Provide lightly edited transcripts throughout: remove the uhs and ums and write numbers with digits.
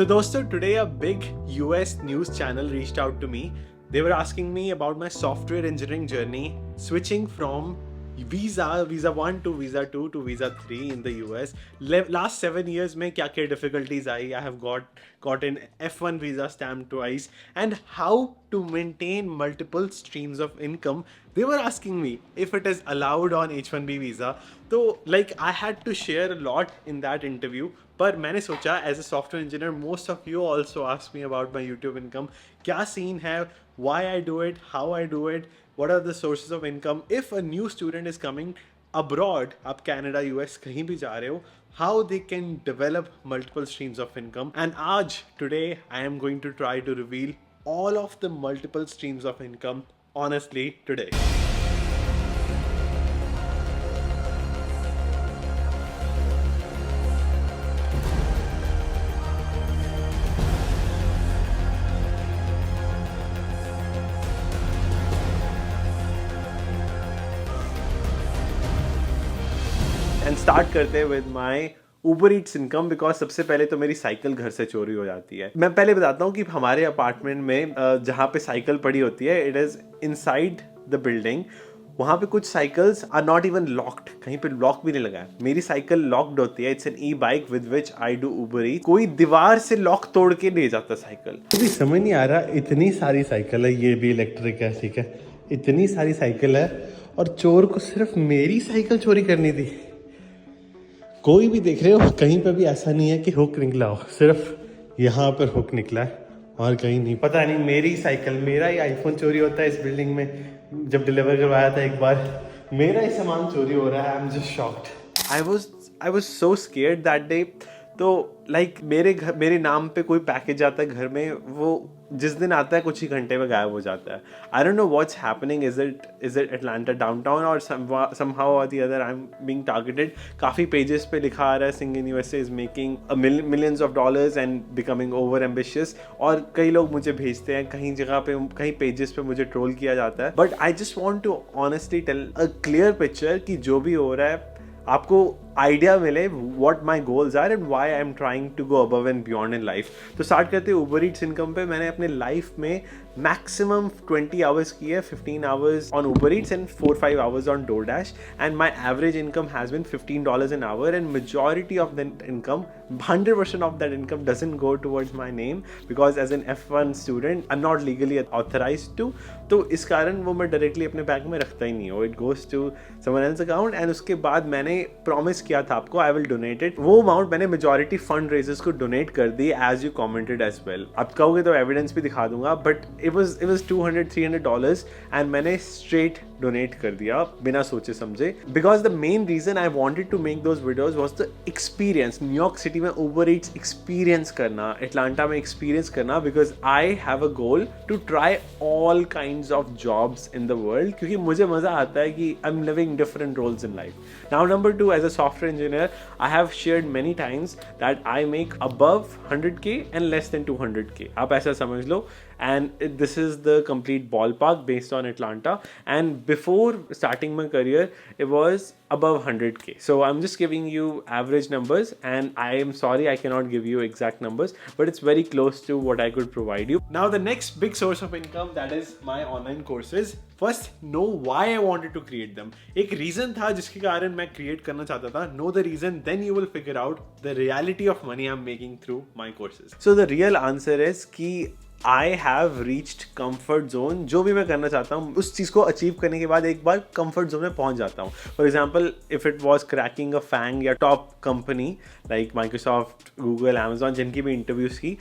So dosto, today a big US news channel reached out to me. They were asking me about my software engineering journey, switching from visa 1 to visa 2 to visa 3 in the US. Last 7 years mein kya kya difficulties aayi. I have gotten F1 visa stamp twice, and how to maintain multiple streams of income. They were asking me if it is allowed on H1B visa. So like I had to share a lot in that interview. पर मैंने सोचा as a software engineer most of you also ask me about my YouTube income. क्या scene है, why I do it, how I do it, what are the sources of income if a new student is coming abroad. आप Canada US कहीं भी जा रहे हो, how they can develop multiple streams of income. And today I am going to try to reveal all of the multiple streams of income honestly today. And start करते हैं with my Uber Eats income. Because सबसे पहले तो मेरी cycle घर से चोरी हो जाती है. मैं पहले बताता हूँ कि हमारे अपार्टमेंट में जहाँ पे साइकिल पड़ी होती है, it is inside the building. वहाँ पे कुछ cycles are not even locked, कहीं पे लॉक भी नहीं लगा है. मेरी साइकिल लॉक्ड होती है. It's an e bike with which I do Uber Eat. कोई दीवार से लॉक तोड़ के ले जाता साइकिल. मुझे समझ नहीं आ रहा, इतनी सारी साइकिल है, ये भी इलेक्ट्रिक है, ठीक है, इतनी सारी साइकिल है और चोर को सिर्फ मेरी साइकिल चोरी करनी थी. कोई भी देख रहे हो, कहीं पे भी ऐसा नहीं है कि हुक निकला हो, सिर्फ यहाँ पर हुक निकला है और कहीं नहीं. पता नहीं, मेरी साइकिल, मेरा ही आईफोन चोरी होता है इस बिल्डिंग में. जब डिलीवर करवाया था एक बार, मेरा ही सामान चोरी हो रहा है. I am just shocked. I was so scared that day. तो लाइक मेरे नाम पे कोई पैकेज आता है घर में, वो जिस दिन आता है कुछ ही घंटे में गायब हो जाता है. I don't know what's happening. Is it Atlanta downtown और समहाउ और the other I am being targeted. काफ़ी पेजेस पे लिखा आ रहा है Singh in USA is making millions of dollars and becoming over ambitious. और कई लोग मुझे भेजते हैं, कहीं जगह पे, कहीं पेजेस पे मुझे ट्रोल किया जाता है. But I just want to honestly tell a clear picture कि जो भी हो रहा है आपको आइडिया मिले what my goals are and why I am trying to go above and beyond in life. तो स्टार्ट करते हैं ऊबर ईट्स इनकम पे. मैंने अपने लाइफ में मैक्सिमम 20 आवर्स की है. 15 hours on Uber Eats and 4-5 hours on DoorDash. And my average income has been $15 an hour. And majority of that income, 100% of that income doesn't go towards my name because as an F1 student I'm not legally authorized to. तो इस कारण वो मैं directly अपने bank में रखता ही नहीं हूँ. It goes to someone else account. And उसके बाद मैंने प्रॉमिस किया था आपको, आई विल डोनेट इट. वो अमाउंट मैंने मेजॉरिटी फंड रेजर्स को डोनेट कर दी as you commented as well. आप कहोगे तो एविडेंस भी दिखा दूंगा, बट इट वाज $200-300 एंड मैंने स्ट्रेट डोनेट कर दिया बिना सोचे समझे. Because the main reason I wanted to make those videos was the experience. New York city में ऊबर ईट्स एक्सपीरियंस करना, अटलांटा में एक्सपीरियंस करना, because I have a goal to try all kinds of jobs in the world. क्योंकि मुझे मजा आता है कि I am living different roles in life. Now number 2, as a software engineer, I have shared many times that I make above 100K and less than 200K. आप ऐसा समझ लो. And this is the complete ballpark based on Atlanta. And before starting my career, it was above 100K. So I'm just giving you average numbers, and I am sorry I cannot give you exact numbers, but it's very close to what I could provide you. Now the next big source of income, that is my online courses. First, know why I wanted to create them. एक reason था जिसके कारण मैं create करना चाहता था. Know the reason, then you will figure out the reality of money I'm making through my courses. So the real answer is कि I have reached comfort zone. जो भी मैं करना चाहता हूँ उस चीज़ को अचीव करने के बाद एक बार comfort zone में पहुँच जाता हूँ. For example, if it was cracking a FANG या top company like Microsoft, Google, Amazon, जिनकी भी interviews की,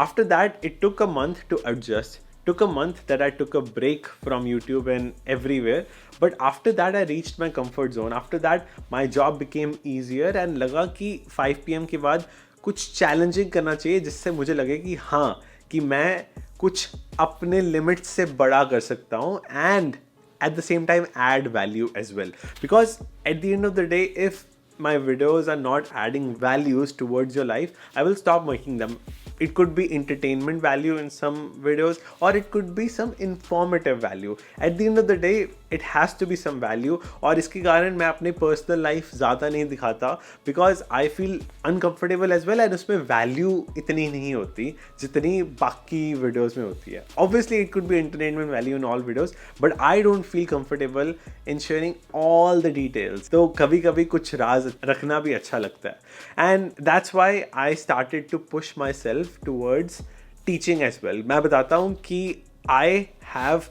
after that it took a month to adjust. Took a month that I took a break from YouTube and everywhere. But after that I reached my comfort zone. After that my job became easier and लगा कि 5 PM के बाद कुछ challenging करना चाहिए जिससे मुझे लगे कि हाँ, कि मैं कुछ अपने लिमिट से बड़ा कर सकता हूँ and at the same time add value as well. Because at the end of the day, if my videos are not adding values towards your life, I will stop making them. It could be entertainment value in some videos, or it could be some informative value. At the end of the day, it has to be some value, और इसके कारण मैं अपनी personal life ज़्यादा नहीं दिखाता because I feel uncomfortable as well, and उसमें value इतनी नहीं होती जितनी बाकी वीडियोज़ में होती है. Obviously it could be entertainment value in all videos, but I don't feel comfortable in sharing all the details. तो कभी कभी कुछ राज रखना भी अच्छा लगता है, and that's why I started to push my self towards teaching as well. मैं बताता हूँ कि I have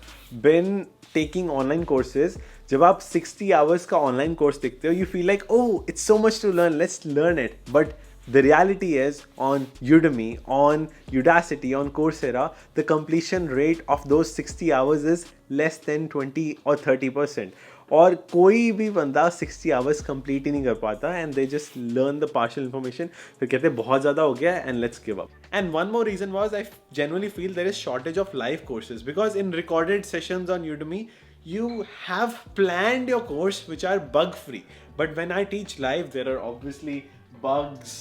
been taking online courses. जब आप 60 आवर्स का ऑनलाइन कोर्स देखते हो, you feel like oh it's so much to learn, let's learn it. But the reality is on Udemy, on Udacity, on Coursera, the completion rate of those 60 hours is less than 20 or 30%. और कोई भी बंदा 60 hours complete ही नहीं कर पाता, and they just learn the partial information, फिर कहते हैं बहुत ज़्यादा हो गया and let's give up. And one more reason was I genuinely feel there is shortage of live courses, because in recorded sessions on Udemy you have planned your course which are bug free, but when I teach live there are obviously bugs,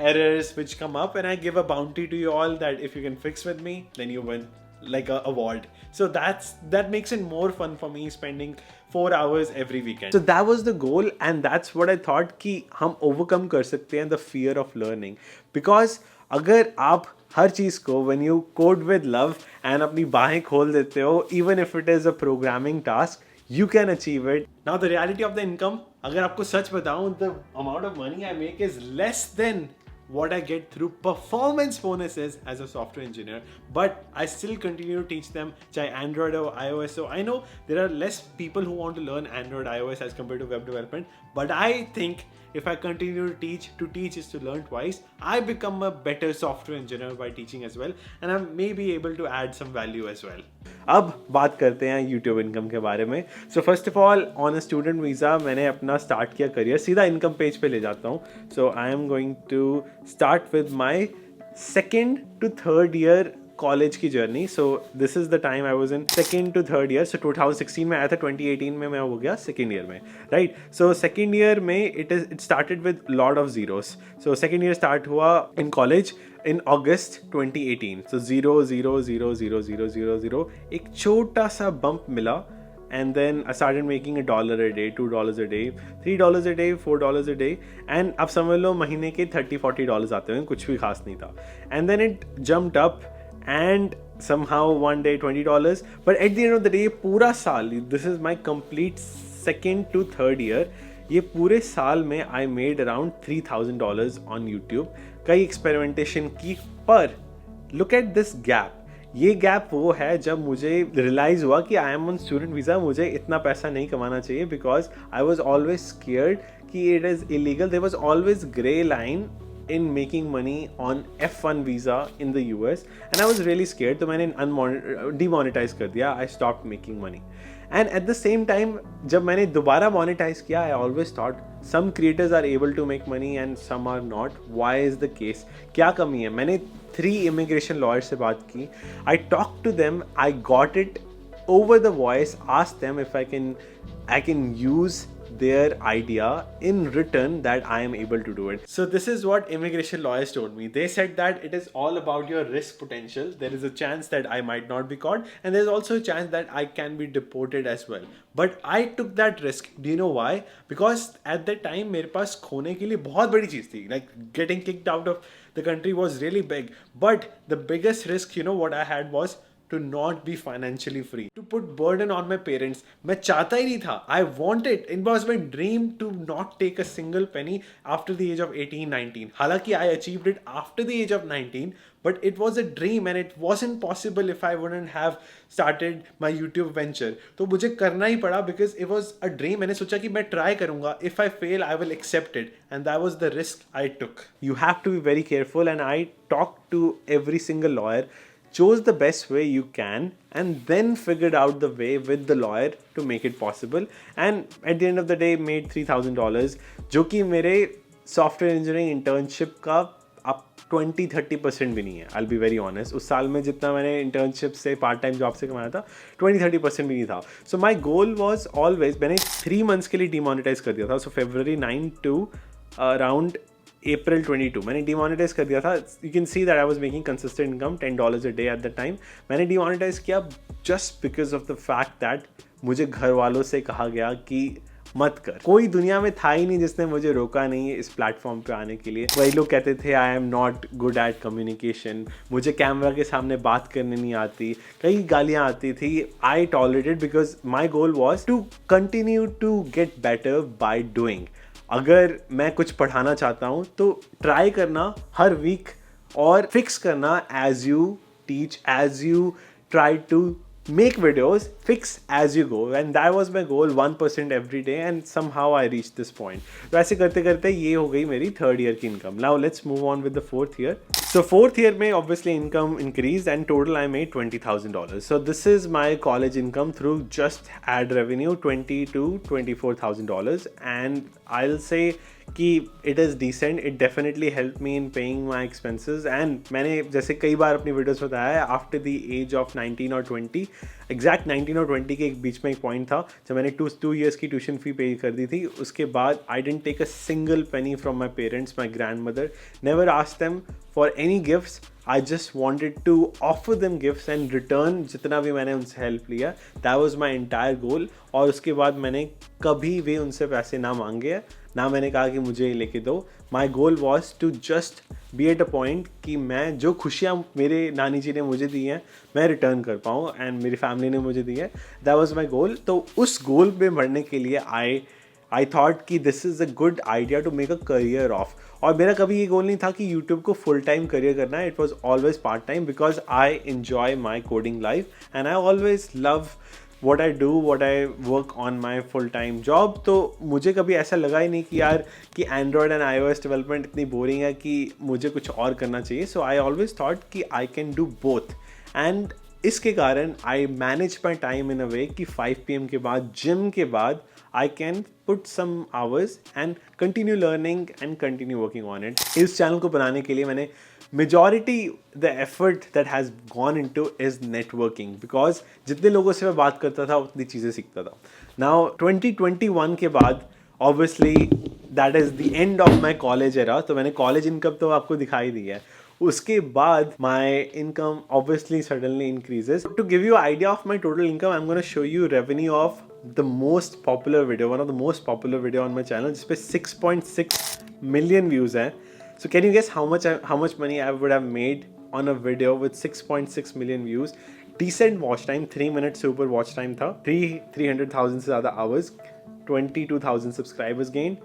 errors which come up, and I give a bounty to you all that if you can fix with me then you win like a award. So that makes it more fun for me spending 4 hours every weekend. So that was the goal, and that's what I thought कि हम overcome कर सकते हैं the fear of learning. Because अगर आप हर चीज़ को when you code with love and अपनी बाहें खोल देते हो, even if it is a programming task, you can achieve it. Now the reality of the income, अगर आपको सच बताऊं, the amount of money I make is less than what I get through performance bonuses as a software engineer, but I still continue to teach them, चाहे Android or iOS. So I know there are less people who want to learn Android, iOS as compared to web development, but I think if I continue to teach is to learn twice. I become a better software engineer by teaching as well, and I may be able to add some value as well. अब बात करते हैं YouTube income के बारे में. So first of all, on a student visa मैंने अपना start किया करियर. सीधा इनकम पेज पे ले जाता हूँ. So I am going to start with my 2nd to 3rd year college की journey. So this is the time I was in 2nd to 3rd year. So 2016 में आया था, 2018 में मैं हो गया 2nd ईयर में, राइट. सो 2nd ईयर में it started with lot of zeros. So 2nd year start हुआ in college in August 2018. So 0, 0, 0, 0, 0, 0, 0. एक छोटा सा bump मिला, and then I started making $1 a day, $2 a day, $3 a day, $4 a day, and अब समझ लो महीने के $30-40 आते हैं, कुछ भी खास नहीं था. And then it jumped up, and somehow one day $20, but at the end of the day पूरा साल, this is my complete 2nd to 3rd year, ये पूरे साल में I made around $3,000 on YouTube. कई एक्सपेरिमेंटेशन की, पर लुक एट दिस गैप. ये गैप वो है जब मुझे रियलाइज़ हुआ कि I am on student visa, मुझे इतना पैसा नहीं कमाना चाहिए, because I was always scared कि it is illegal. There was always grey line in making money on F1 visa in the US, and I was really scared, तो मैंने demonetize कर दिया. I stopped making money, and at the same time जब मैंने दोबारा monetize किया, I always thought some creators are able to make money and some are not. Why is the case? क्या कमी है? मैंने 3 immigration lawyers से बात की. I talked to them, I got it over the voice, asked them if I can use their idea in return that I am able to do it. So this is what immigration lawyers told me. They said that it is all about your risk potential. There is a chance that I might not be caught, and there's also a chance that I can be deported as well. But I took that risk. Do you know why? Because at that time मेरे पास खोने के लिए बहुत बड़ी चीज़ थी. Like getting kicked out of the country was really big. But the biggest risk, you know what I had was to not be financially free, to put burden on my parents. मैं चाहता ही नहीं था. I wanted, it was my dream to not take a single penny after the age of 18-19. हालांकि I achieved it after the age of 19, but it was a dream and it wasn't possible if I wouldn't have started my YouTube venture. तो मुझे करना ही पड़ा because it was a dream. मैंने सोचा कि मैं try करूँगा. If I fail, I will accept it, and that was the risk I took. You have to be very careful, and I talked to every single lawyer, chose the best way you can, and then figured out the way with the lawyer to make it possible, and at the end of the day made $3,000, जो कि मेरे software engineering internship का अब 20-30% भी नहीं है. I'll be very honest. उस साल में जितना मैंने इंटर्नशिप से पार्ट टाइम जॉब से कमाया था 20-30% भी नहीं था. सो माई गोल वॉज ऑलवेज, मैंने 3 months के लिए डिमोनेटाइज कर दिया था. सो February 9 to around April 22 मैंने डिमोनेटाइज कर दिया था. You can see that I was making consistent income $10 a day at the time. मैंने डिमोनेटाइज किया just because of the fact that मुझे घर वालों से कहा गया कि मत कर। कोई दुनिया में था ही नहीं जिसने मुझे रोका नहीं है इस प्लेटफॉर्म पे आने के लिए। वही लोग कहते थे I am not good at communication, मुझे कैमरा के सामने बात करने नहीं आती, कई गालियाँ आती थी। I tolerated because my goal was to continue to get better by doing. अगर मैं कुछ पढ़ाना चाहता हूँ तो ट्राई करना हर वीक और फिक्स करना as you teach, as you try to make videos, fix as you go, and that was my goal, 1% every day, and somehow I reached this point. तो ऐसे करते करते ये हो गई मेरी थर्ड ईयर की income. Now let's move on with the fourth year. So fourth year में obviously income increased and total I made $20,000. So this is my college income through just ad revenue, $20,000 to $24,000, and I'll say कि it is decent. It definitely helped me in paying my expenses. And मैंने जैसे कई बार अपनी videos में बताया है, after the age of 19 और 20, exact 19 और 20 के बीच में एक पॉइंट था जब मैंने 2 years की ट्यूशन फी पे कर दी थी. उसके बाद I didn't take a single penny from my parents, my grandmother, never asked them for any gifts. I just wanted to offer them gifts and return जितना भी मैंने उनसे हेल्प लिया. That was my entire goal. और उसके बाद मैंने कभी भी उनसे पैसे ना मांगे, ना मैंने कहा कि मुझे ये लेके दो. My goal was to just be at a point कि मैं जो खुशियाँ मेरे नानी जी ने मुझे दी हैं मैं रिटर्न कर पाऊँ एंड मेरी फैमिली ने मुझे दी है. That was my goal. तो उस गोल पे बढ़ने के लिए I thought कि this is a good idea to make a career of. और मेरा कभी ये गोल नहीं था कि YouTube को फुल टाइम करियर करना है. It was always part time because I enjoy my coding life and I always love what I do, what I work on my full time job. तो मुझे कभी ऐसा लगा ही नहीं कि यार कि Android and iOS डेवलपमेंट इतनी बोरिंग है कि मुझे कुछ और करना चाहिए. सो आई ऑलवेज थॉट कि I can do both. And इसके कारण I manage my time in अ वे कि 5 PM के बाद जिम के बाद I can put some hours and continue learning and continue working on it. इस चैनल को बनाने के लिए मैंने majority the effort that has gone into is networking because जितने लोगों से मैं बात करता था उतनी चीज़ें सीखता था. Now 2021 के बाद obviously that is the end of my college era. तो मैंने college income तो आपको दिखाई दी है. उसके बाद my income obviously suddenly increases. To give you an idea of my total income, I'm going to show you revenue of the most popular video, one of the most popular video on my channel, जिस पे 6.6 million views हैं. So can you guess how much money I would have made on a video with 6.6 million views? Decent watch time, 3 minutes से ऊपर watch time था, 300,000 से ज़्यादा hours, 22,000 subscribers gained.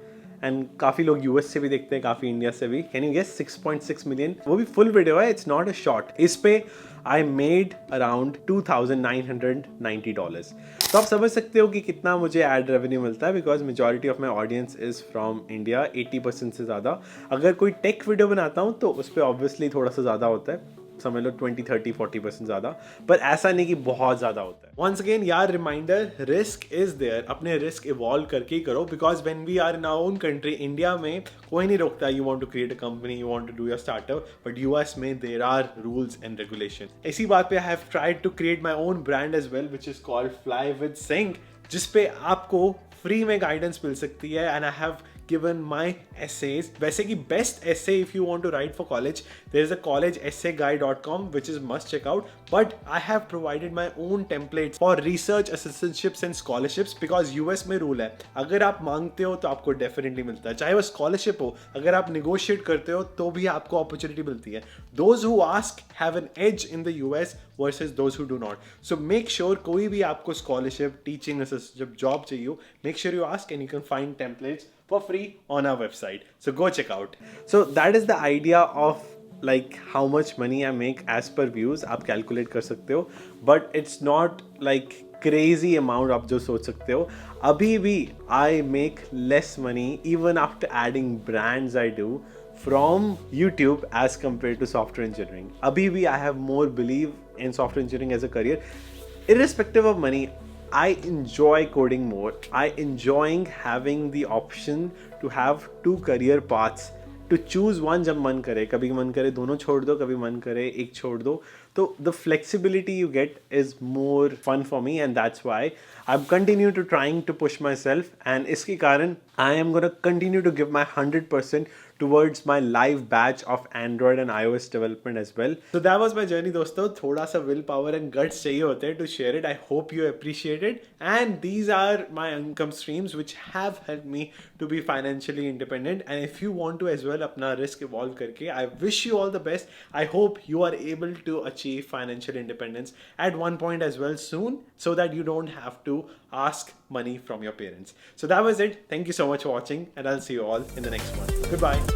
And काफ़ी लोग यूएस से भी देखते हैं, काफ़ी इंडिया से भी. Can you guess 6.6 million? वो भी फुल वीडियो है, इट्स नॉट अ शॉर्ट. इस पे आई मेड अराउंड $2,990. तो आप समझ सकते हो कि कितना मुझे एड रेवेन्यू मिलता है because majority of my audience is from India, 80% से ज़्यादा. अगर कोई टेक वीडियो बनाता हूँ तो उस पर ऑब्वियसली थोड़ा सा ज़्यादा होता है, समझ लो 20-30-40% ज़्यादा, पर ऐसा नहीं कि बहुत ज़्यादा होता है. वंस अगेन यार रिमाइंडर, रिस्क इज देयर. अपने रिस्क इवॉल्व करके ही करो because when we are in our own country, India में कोई नहीं रोकता. You want to create a company, you want to do your startup, but US में there are rules and regulation. इसी बात पे I have tried to create my own brand as well which is called fly with sync, जिसपे आपको free में guidance मिल सकती है. And I have given my essays. वैसे कि best essay if you want to write for college, there is a collegeessayguy.com which is must check out. But I have provided my own templates for research assistantships and scholarships because US में rule है, अगर आप मांगते हो तो आपको definitely मिलता है. चाहे वो स्कॉलरशिप हो, अगर आप निगोशिएट करते हो तो भी आपको अपॉर्चुनिटी मिलती है. Those who ask have an edge in the US versus those who do not. So make sure कोई भी आपको स्कॉलरशिप, टीचिंग असिस्टेंट जॉब चाहिए हो, make sure you ask and you can find templates for free on our website. So go check out. So that is the idea of like how much money I make as per views. आप calculate कर सकते हो, but it's not like crazy amount आप जो सोच सकते हो. अभी भी I make less money even after adding brands I do from YouTube as compared to software engineering. अभी भी I have more belief in software engineering as a career. Irrespective of money, I enjoy coding more. I enjoying having the option to have 2 career paths. To choose one जब मन करे, कभी मन करे दोनों छोड़ दो, कभी मन करे एक छोड़ दो. तो the flexibility you get is more fun for me and that's why I've continued to trying to push myself. And इसके कारण I am gonna continue to give my 100% towards my live batch of Android and iOS development as well. So that was my journey दोस्तों. थोड़ा सा will power and guts चाहिए होते हैं to share it. I hope you appreciate it. And these are my income streams which have helped me to be financially independent. And if you want to as well अपना risk evolve करके, I wish you all the best. I hope you are able to achieve financial independence at one point as well soon, so that you don't have to ask money from your parents. So that was it. Thank you so much for watching, and I'll see you all in the next one. Goodbye.